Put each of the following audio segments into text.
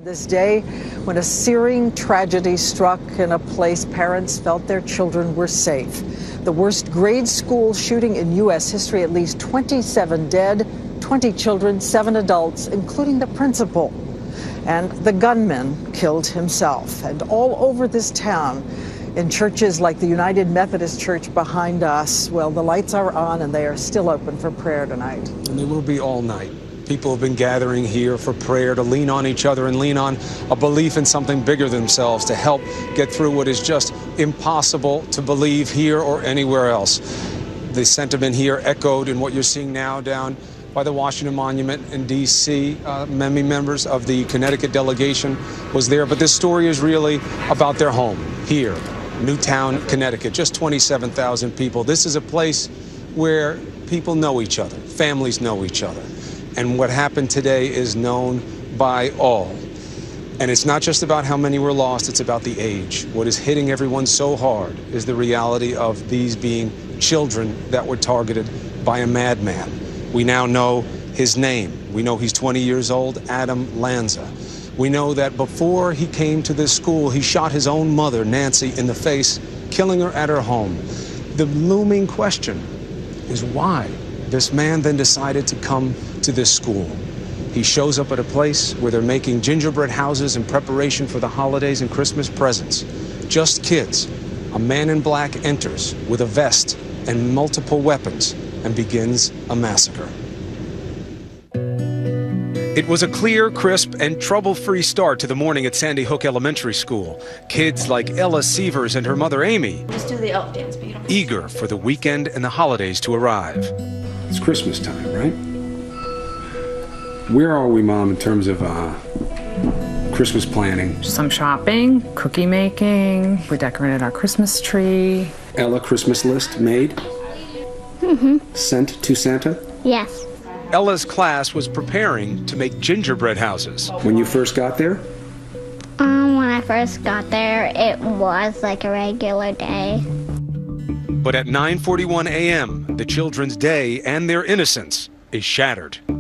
This day, when a searing tragedy struck in a place parents felt their children were safe. The worst grade school shooting in U.S. history, at least 27 dead, 20 children, 7 adults, including the principal. And the gunman killed himself. And all over this town, in churches like the United Methodist Church behind us, well, the lights are on and they are still open for prayer tonight. And they will be all night. People have been gathering here for prayer, to lean on each other and lean on a belief in something bigger than themselves, to help get through what is just impossible to believe here or anywhere else. The sentiment here echoed in what you're seeing now down by the Washington Monument in D.C. Many members of the Connecticut delegation was there, but this story is really about their home here, Newtown, Connecticut, just 27,000 people. This is a place where people know each other, families know each other. And what happened today is known by all. And it's not just about how many were lost, it's about the age. What is hitting everyone so hard is the reality of these being children that were targeted by a madman. We now know his name. We know he's 20 years old, Adam Lanza. We know that before he came to this school, he shot his own mother, Nancy, in the face, killing her at her home. The looming question is why this man then decided to come to this school. He shows up at a place where they're making gingerbread houses in preparation for the holidays and Christmas presents. Just kids. A man in black enters with a vest and multiple weapons and begins a massacre. It was a clear, crisp, and trouble-free start to the morning at Sandy Hook Elementary School. Kids like Ella Sievers and her mother Amy, just do the elf dance, but you don't... eager for the weekend and the holidays to arrive. It's Christmas time, right? Where are we, Mom, in terms of Christmas planning? Some shopping, cookie making. We decorated our Christmas tree. Ella, Christmas list made? Mm-hmm. Sent to Santa? Yes. Ella's class was preparing to make gingerbread houses. When you first got there? When I first got there, it was like a regular day. But at 9:41 a.m., the children's day and their innocence is shattered. 6-7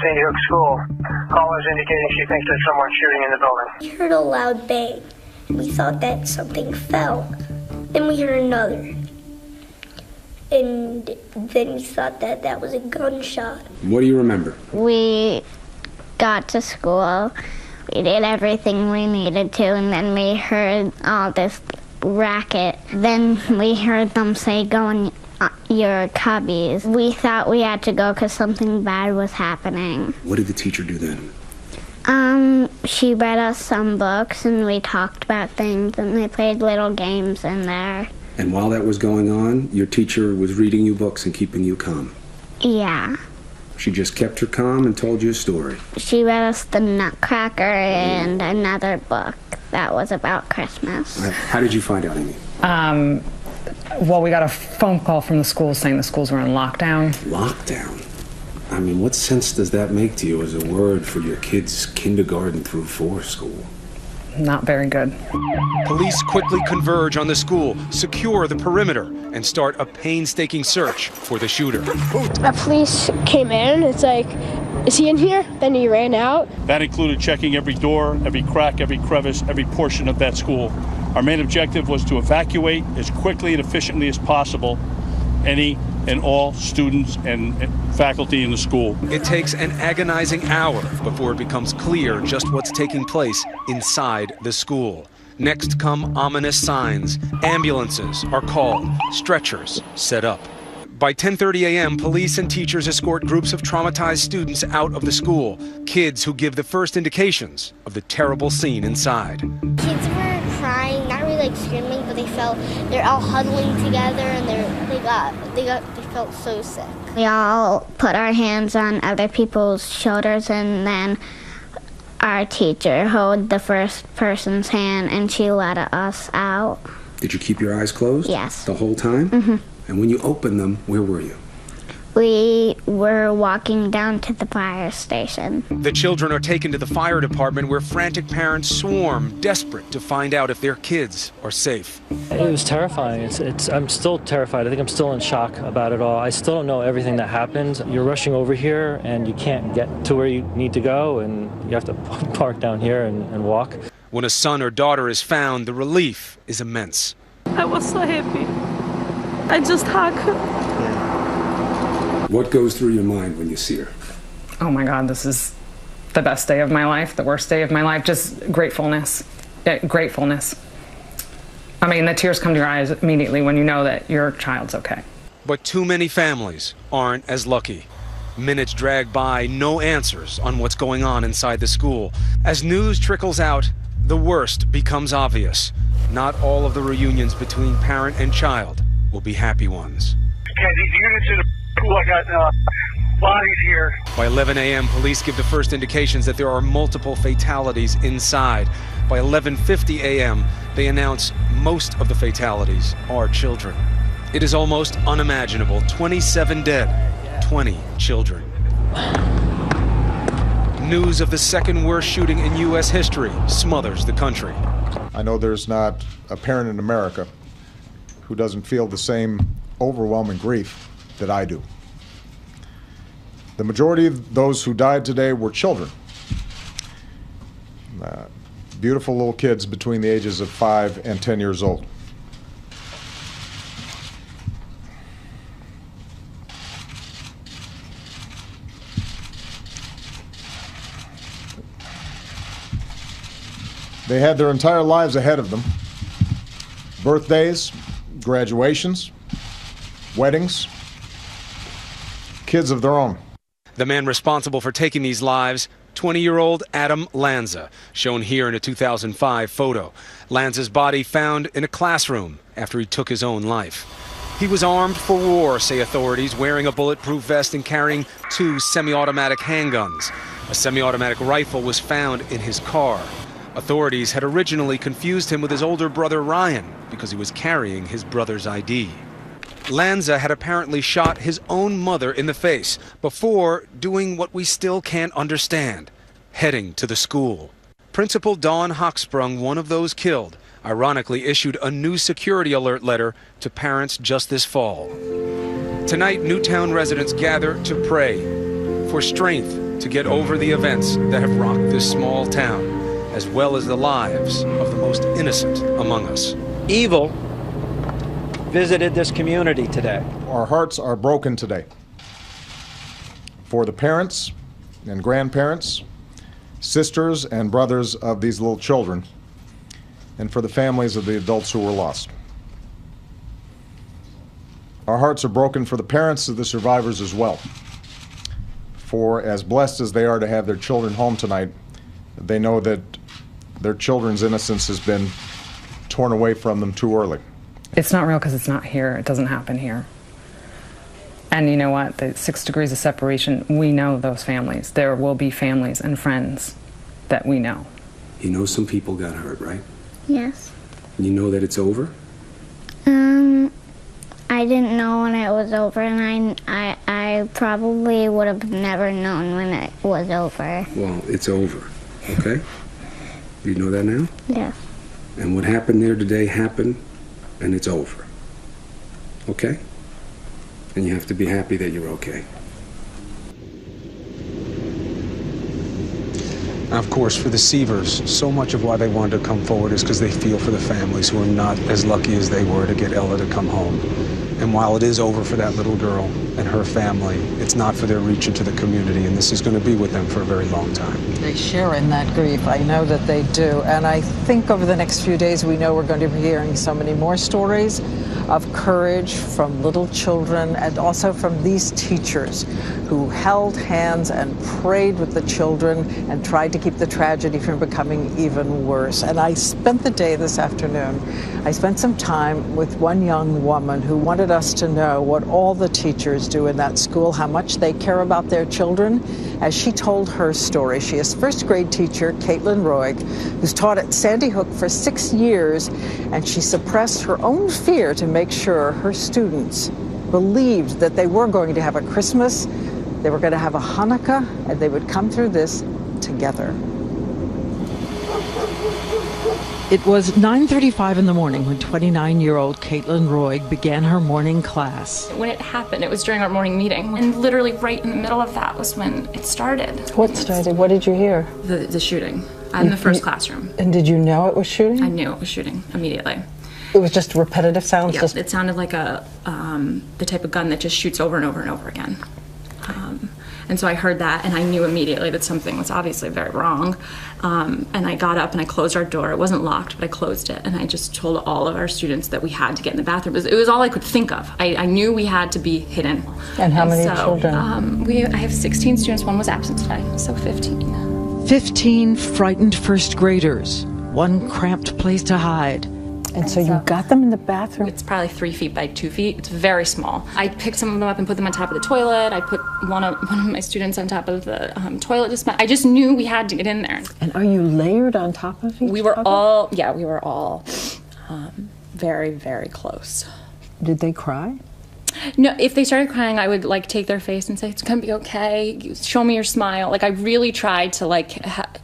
Sandy Hook School. Callers indicating she thinks there's someone shooting in the building. We heard a loud bang. We thought that something fell. Then we heard another. And then we thought that that was a gunshot. What do you remember? We got to school. We did everything we needed to, and then we heard all this racket. Then we heard them say, "Go in your cubbies." We thought we had to go because something bad was happening. What did the teacher do then? She read us some books, and we talked about things, and they played little games in there. And while that was going on, your teacher was reading you books and keeping you calm? Yeah. She just kept her calm and told you a story? She read us The Nutcracker and another book that was about Christmas. How did you find out, Amy? Well, we got a phone call from the school saying the schools were in lockdown. Lockdown? I mean, what sense does that make to you as a word for your kids' kindergarten through 4 school? Not very good. Police quickly converge on the school, secure the perimeter, and start a painstaking search for the shooter. Police came in. It's like, is he in here? Then he ran out. That included checking every door, every crack, every crevice, every portion of that school. Our main objective was to evacuate as quickly and efficiently as possible any and all students and faculty in the school. It takes an agonizing hour before it becomes clear just what's taking place inside the school. Next come ominous signs. Ambulances are called, stretchers set up. By 10:30 a.m., police and teachers escort groups of traumatized students out of the school, kids who give the first indications of the terrible scene inside. Kids were crying, not really like screaming, but they're all huddling together, and they felt so sick. We all put our hands on other people's shoulders, and then our teacher held the first person's hand, and she let us out. Did you keep your eyes closed? Yes. The whole time? Mm-hmm. And when you opened them, where were you? We were walking down to the fire station. The children are taken to the fire department where frantic parents swarm, desperate to find out if their kids are safe. It was terrifying. I'm still terrified. I think I'm still in shock about it all. I still don't know everything that happened. You're rushing over here and you can't get to where you need to go, and you have to park down here and walk. When a son or daughter is found, the relief is immense. I was so happy. I just hugged her. What goes through your mind when you see her? Oh my God, this is the best day of my life, the worst day of my life. Just gratefulness. Gratefulness. I mean, the tears come to your eyes immediately when you know that your child's okay. But too many families aren't as lucky. Minutes drag by, no answers on what's going on inside the school. As news trickles out, the worst becomes obvious. Not all of the reunions between parent and child will be happy ones. Okay, these units in the school, I got bodies here. By 11 a.m., police give the first indications that there are multiple fatalities inside. By 11:50 a.m., they announce most of the fatalities are children. It is almost unimaginable. 27 dead, 20 children. News of the second worst shooting in U.S. history smothers the country. I know there's not a parent in America who doesn't feel the same overwhelming grief that I do. The majority of those who died today were children. Beautiful little kids between the ages of 5 and 10 years old. They had their entire lives ahead of them. Birthdays, graduations, weddings, kids of their own. The man responsible for taking these lives, 20-year-old Adam Lanza, shown here in a 2005 photo. Lanza's body found in a classroom after he took his own life. He was armed for war, say authorities, wearing a bulletproof vest and carrying 2 semi-automatic handguns. A semi-automatic rifle was found in his car. Authorities had originally confused him with his older brother Ryan because he was carrying his brother's ID. Lanza had apparently shot his own mother in the face before doing what we still can't understand, heading to the school. Principal Dawn Hochsprung, one of those killed, ironically issued a new security alert letter to parents just this fall. Tonight, Newtown residents gather to pray for strength to get over the events that have rocked this small town, as well as the lives of the most innocent among us. Evil visited this community today. Our hearts are broken today for the parents and grandparents, sisters and brothers of these little children, and for the families of the adults who were lost. Our hearts are broken for the parents of the survivors as well. For as blessed as they are to have their children home tonight, they know that their children's innocence has been torn away from them too early. It's not real because it's not here. It doesn't happen here. And you know what? The 6 degrees of separation, we know those families. There will be families and friends that we know. You know some people got hurt, right? Yes. You know that it's over? I didn't know when it was over, and I probably would have never known when it was over. Well, it's over, okay? You know that now? Yeah. And what happened there today happened, and it's over. Okay? And you have to be happy that you're okay. Of course, for the Sievers, so much of why they wanted to come forward is because they feel for the families who are not as lucky as they were to get Ella to come home. And while it is over for that little girl and her family, it's not for their reach into the community, and this is going to be with them for a very long time. They share in that grief. I know that they do. And I think over the next few days, we know we're going to be hearing so many more stories of courage from little children and also from these teachers who held hands and prayed with the children and tried to keep the tragedy from becoming even worse. And I spent the day this afternoon, I spent some time with one young woman who wanted us to know what all the teachers do in that school, how much they care about their children, as she told her story. She is first grade teacher Caitlin Roig, who's taught at Sandy Hook for 6 years, and she suppressed her own fear to make sure her students believed that they were going to have a Christmas, they were going to have a Hanukkah, and they would come through this together. It was 9:35 in the morning when 29-year-old Caitlin Roy began her morning class. When it happened, it was during our morning meeting, and literally right in the middle of that was when it started. What started? What did you hear? The shooting. I'm in the first classroom. And did you know it was shooting? I knew it was shooting immediately. It was just repetitive sounds? Yeah, it sounded like the type of gun that just shoots over and over and over again. And so I heard that, and I knew immediately that something was obviously very wrong. And I got up and I closed our door. It wasn't locked, but I closed it. And I just told all of our students that we had to get in the bathroom. It was all I could think of. I knew we had to be hidden. And how many children? I have 16 students. One was absent today, so 15. 15 frightened first graders. One cramped place to hide. And so you got them in the bathroom? It's probably 3 feet by 2 feet. It's very small. I picked some of them up and put them on top of the toilet. I put one of my students on top of the toilet dispenser. I just knew we had to get in there. And are you layered on top of each other? We were all very, very close. Did they cry? No, if they started crying, I would like take their face and say, "It's gonna be okay. Show me your smile." Like I really tried to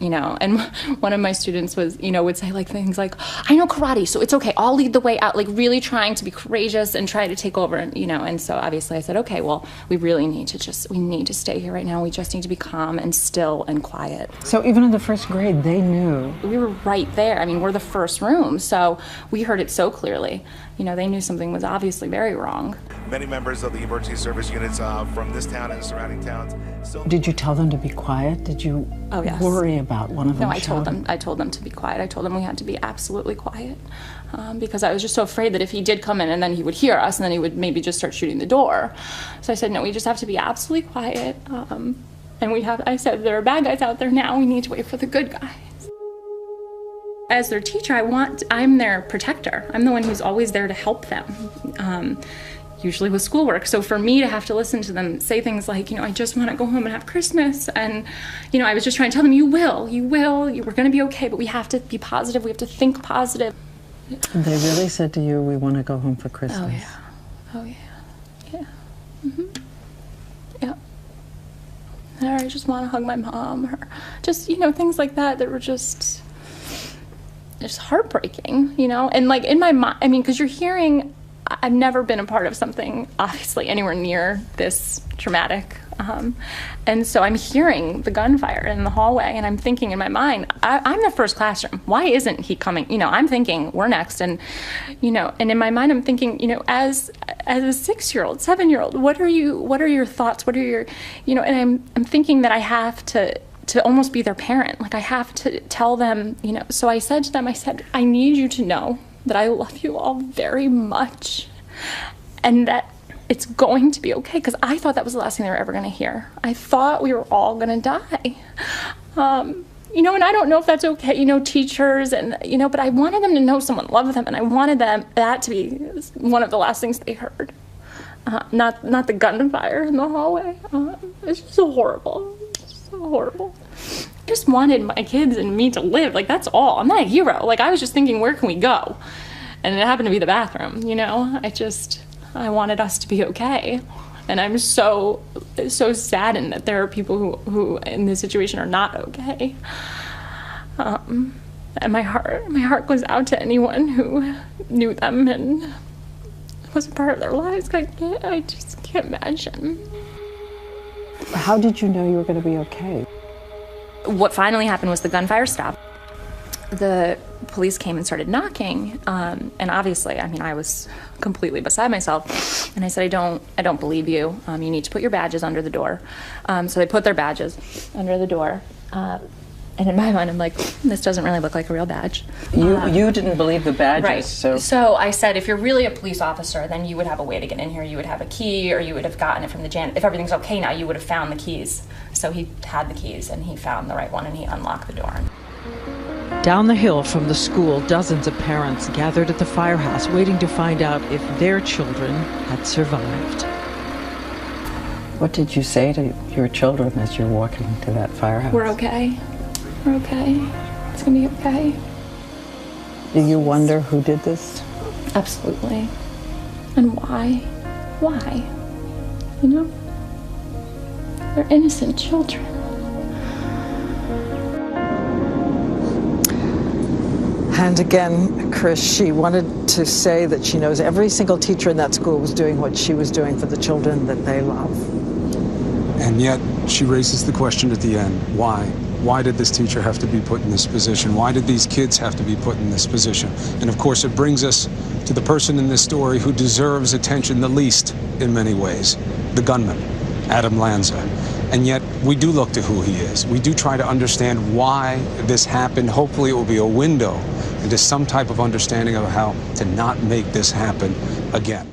and one of my students was, would say like things like, "I know karate, so it's okay. I'll lead the way out." Like really trying to be courageous and try to take over, and so obviously I said, "Okay, well, we need to stay here right now. We just need to be calm and still and quiet." So even in the first grade, they knew. We were right there. I mean, we're the first room, so we heard it so clearly. They knew something was obviously very wrong. Many members of the emergency service units from this town and the surrounding towns. Did you tell them to be quiet? Did you worry about one of them? No, I told them to be quiet. I told them we had to be absolutely quiet because I was just so afraid that if he did come in and then he would hear us and then he would maybe just start shooting the door. So I said, no, we just have to be absolutely quiet. I said, there are bad guys out there now. We need to wait for the good guys. As their teacher, I'm their protector. I'm the one who's always there to help them, usually with schoolwork. So for me to have to listen to them say things like, I just want to go home and have Christmas. And, I was just trying to tell them, you will, we're going to be okay, but we have to be positive. We have to think positive. They really said to you, we want to go home for Christmas. Oh, yeah. Yeah. Mm-hmm. Yeah. Or I just want to hug my mom, or just, things like that were just heartbreaking, and like in my mind, because you're hearing, I've never been a part of something obviously anywhere near this traumatic, and so I'm hearing the gunfire in the hallway, and I'm thinking in my mind, I'm the first classroom. Why isn't he coming? I'm thinking we're next, and and in my mind I'm thinking, as a 6-year-old, 7-year-old, what are your thoughts? What are your, and I'm thinking that I have to almost be their parent. Like I have to tell them, so I said to them, I need you to know that I love you all very much and that it's going to be okay, because I thought that was the last thing they were ever going to hear. I thought we were all going to die. And I don't know if that's okay, teachers and, but I wanted them to know someone loved them, and I wanted that to be one of the last things they heard. Not the gunfire in the hallway. It's just so horrible. Horrible. I just wanted my kids and me to live. Like, that's all. I'm not a hero. Like, I was just thinking, where can we go? And it happened to be the bathroom, I wanted us to be okay. And I'm so saddened that there are people who in this situation are not okay. And my heart goes out to anyone who knew them and was a part of their lives. I just can't imagine. How did you know you were going to be okay? What finally happened was the gunfire stopped. The police came and started knocking, and obviously, I was completely beside myself. And I said, I don't believe you. You need to put your badges under the door. So they put their badges under the door. And in my mind, I'm like, this doesn't really look like a real badge. You didn't believe the badges, right. So I said, if you're really a police officer, then you would have a way to get in here. You would have a key, or you would have gotten it from the janitor. If everything's okay now, you would have found the keys. So he had the keys, and he found the right one, and he unlocked the door. Down the hill from the school, dozens of parents gathered at the firehouse, waiting to find out if their children had survived. What did you say to your children as you're walking to that firehouse? We're okay. We're okay. It's gonna be okay. Do you wonder who did this? Absolutely. And why? why? You know? They're innocent children. And again, Chris, she wanted to say that she knows every single teacher in that school was doing what she was doing for the children that they love. And yet, she raises the question at the end, why? Why did this teacher have to be put in this position? Why did these kids have to be put in this position? And of course, it brings us to the person in this story who deserves attention the least in many ways, the gunman, Adam Lanza. And yet, we do look to who he is. We do try to understand why this happened. Hopefully, it will be a window into some type of understanding of how to not make this happen again.